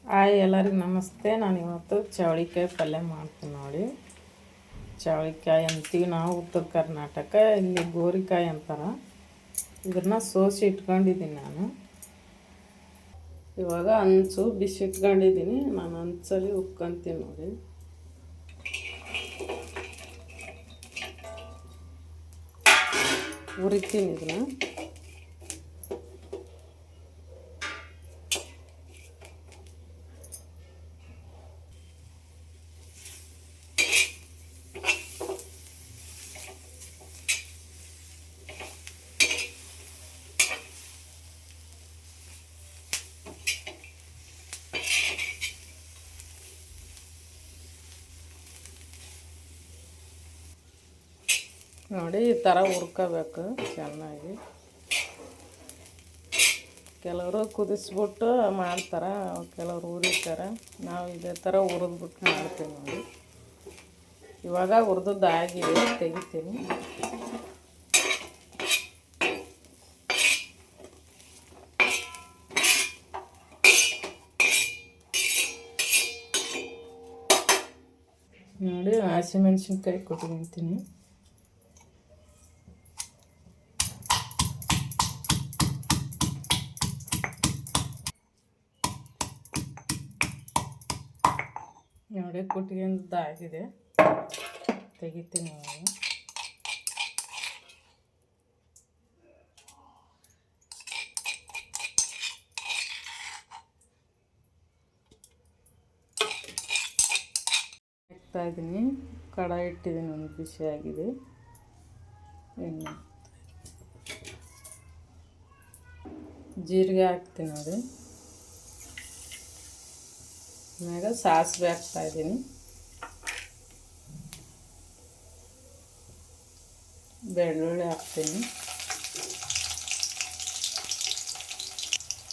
Hi ಎಲ್ಲರಿಗೂ ನಮಸ್ತೆ. ನಾನು ಇವತ್ತು ಚವಳಿಕಾಯಿ ಪಲ್ಯ ಮಾಡ್ತೀನಿ ನೋಡಿ. ಚವಳಿಕಾಯಿ ಅಂತೀವಿ ನಾವು ಉತ್ತರ ಕರ್ನಾಟಕ, ಇಲ್ಲಿ ಗೋರಿಕಾಯಿ ಅಂತಾರೆ. ಇದನ್ನು ಸೋಸಿ ಇಟ್ಕೊಂಡಿದ್ದೀನಿ ನಾನು. ಇವಾಗ ಹಂಚು ಬಿಸಿ ಇಟ್ಕೊಂಡಿದ್ದೀನಿ. ನಾನು ಹಂಚಲ್ಲಿ ಉಕ್ಕೊಂತೀನಿ ನೋಡಿ. ಉರಿತೀನಿ ಇದನ್ನು. ನೋಡಿ ಈ ಥರ ಹುರ್ಕೋಬೇಕು ಚೆನ್ನಾಗಿ. ಕೆಲವರು ಕುದಿಸ್ಬಿಟ್ಟು ಮಾಡ್ತಾರೆ, ಕೆಲವರು ಹುರಿತಾರೆ. ನಾವು ಇದೇ ಥರ ಹುರಿದ್ಬಿಟ್ಟು ಮಾಡ್ತೀವಿ ನೋಡಿ. ಇವಾಗ ಹುರಿದದ್ದಾಗಿದೆ, ತೆಗಿತೀನಿ. ನೋಡಿ ಹಸಿಮೆಣ್ಸಿನ್ಕಾಯಿ ಕೊಟ್ಕೊತೀನಿ. ನೋಡಿ ಕುಟ್ಕೊಂಡಾಗಿದೆ, ತೆಗಿತೀನಿ. ಹಾಕ್ತಾ ಇದ್ದೀನಿ. ಕಡಾಯಿ ಇಟ್ಟಿದ್ದೀನಿ, ಒಂದು ಬಿಸಿಯಾಗಿದೆ. ಎಣ್ಣೆ ಜೀರಿಗೆ ಹಾಕ್ತೀನಿ ನೋಡಿ. ಆಮೇಲೆ ಸಾಸಿವೆ ಹಾಕ್ತಾಯಿದ್ದೀನಿ. ಬೆಳ್ಳುಳ್ಳಿ ಹಾಕ್ತೀನಿ.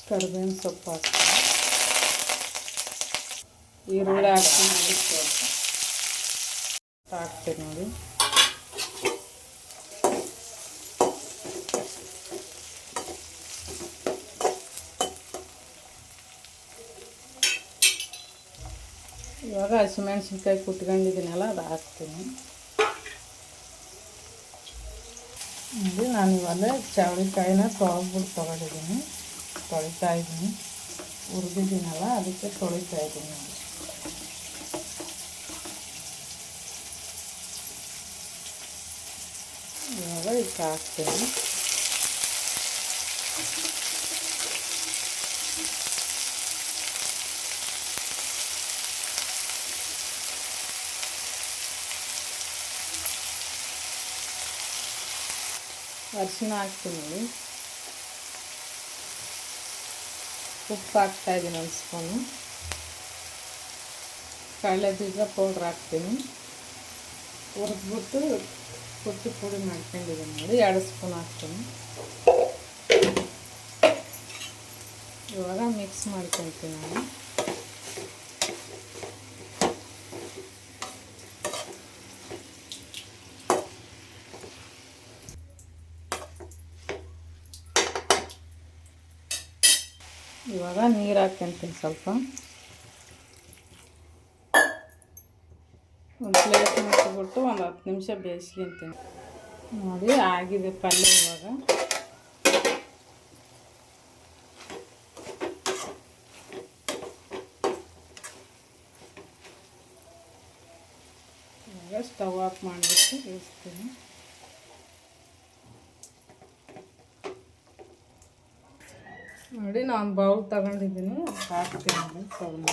ಕರಿಬೇವಿನ ಸೊಪ್ಪು ಹಾಕ್ತೀನಿ. ಈರುಳ್ಳಿ ಹಾಕ್ತೀನಿ. ಹಾಕ್ತೀನಿ ನೋಡಿ. ಇವಾಗ ಹಸಿಮೆಣ್ಸಿನ್ಕಾಯಿ ಕುಟ್ಕೊಂಡಿದ್ದೀನಲ್ಲ, ಅದು ಹಾಕ್ತೀನಿ. ನೋಡಿ ನಾನು ಇವಾಗ ಚವಳಿಕಾಯಿನ ತೊಳೆದ್ಬಿಟ್ಟು ತೊಳಿತಾ ಇದ್ದೀನಿ. ಹುರಿದಿದ್ದೀನಲ್ಲ, ಅದಕ್ಕೆ ತೊಳಿತಾ ಇದ್ದೀನಿ ನೋಡಿ. ಇವಾಗ ಇದಕ್ಕೆ ಹಾಕ್ತೀನಿ. ಅರಿಶಿನ ಹಾಕ್ತೀನಿ. ಉಪ್ಪು ಹಾಕ್ತಾಯಿದ್ದೀನಿ ಒಂದು ಸ್ಪೂನು. ಕಡಲೆ ಬೀಜ ಪೌಡ್ರ್ ಹಾಕ್ತೀನಿ. ಹುರಿದ್ಬಿಟ್ಟು ಕೊಟ್ಟು ಪುಡಿ ಮಾಡ್ಕೊಂಡಿದ್ದೀನಿ ನೋಡಿ. 2 ಸ್ಪೂನ್ ಹಾಕ್ತೀನಿ. ಇವಾಗ ಮಿಕ್ಸ್ ಮಾಡ್ಕೊಳ್ತೀನಿ ನಾನು. ಇವಾಗ ನೀರು ಹಾಕ್ಕೊಂತೀನಿ ಸ್ವಲ್ಪ. ಒಂದು ಪ್ಲೇಟ್ ಮುಚ್ಚಿಬಿಟ್ಟು ಒಂದು 10 ನಿಮಿಷ ಬೇಯಿಸ್ಕೊಂತೀನಿ ನೋಡಿ. ಆಗಿದೆ ಪಲ್ಯ. ಇವಾಗ ಸ್ಟವ್ ಆಫ್ ಮಾಡಿಬಿಟ್ಟು ಬೇಯಿಸ್ತೀನಿ ನೋಡಿ. ನಾನು ಬೌಲ್ ತಗೊಂಡಿದ್ದೀನಿ, ಹಾಕ್ತೀನಿ ಸ್ವಲ್ಪ.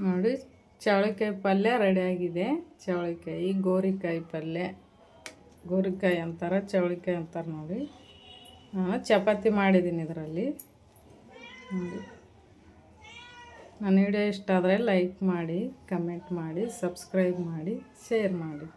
ನೋಡಿ ಚವಳಿಕಾಯಿ ಪಲ್ಯ ರೆಡಿಯಾಗಿದೆ. ಚವಳಿಕಾಯಿ ಗೋರಿಕಾಯಿ ಪಲ್ಯ, ಗೋರಿಕಾಯಿ ಅಂತಾರೆ, ಚವಳಿಕಾಯಿ ಅಂತಾರೆ ನೋಡಿ. ನಾನು ಚಪಾತಿ ಮಾಡಿದ್ದೀನಿ ಇದರಲ್ಲಿ ನೋಡಿ. ನನ್ನ ವಿಡಿಯೋ ಇಷ್ಟ ಆದರೆ ಲೈಕ್ ಮಾಡಿ, ಕಮೆಂಟ್ ಮಾಡಿ, ಸಬ್ಸ್ಕ್ರೈಬ್ ಮಾಡಿ, ಶೇರ್ ಮಾಡಿ.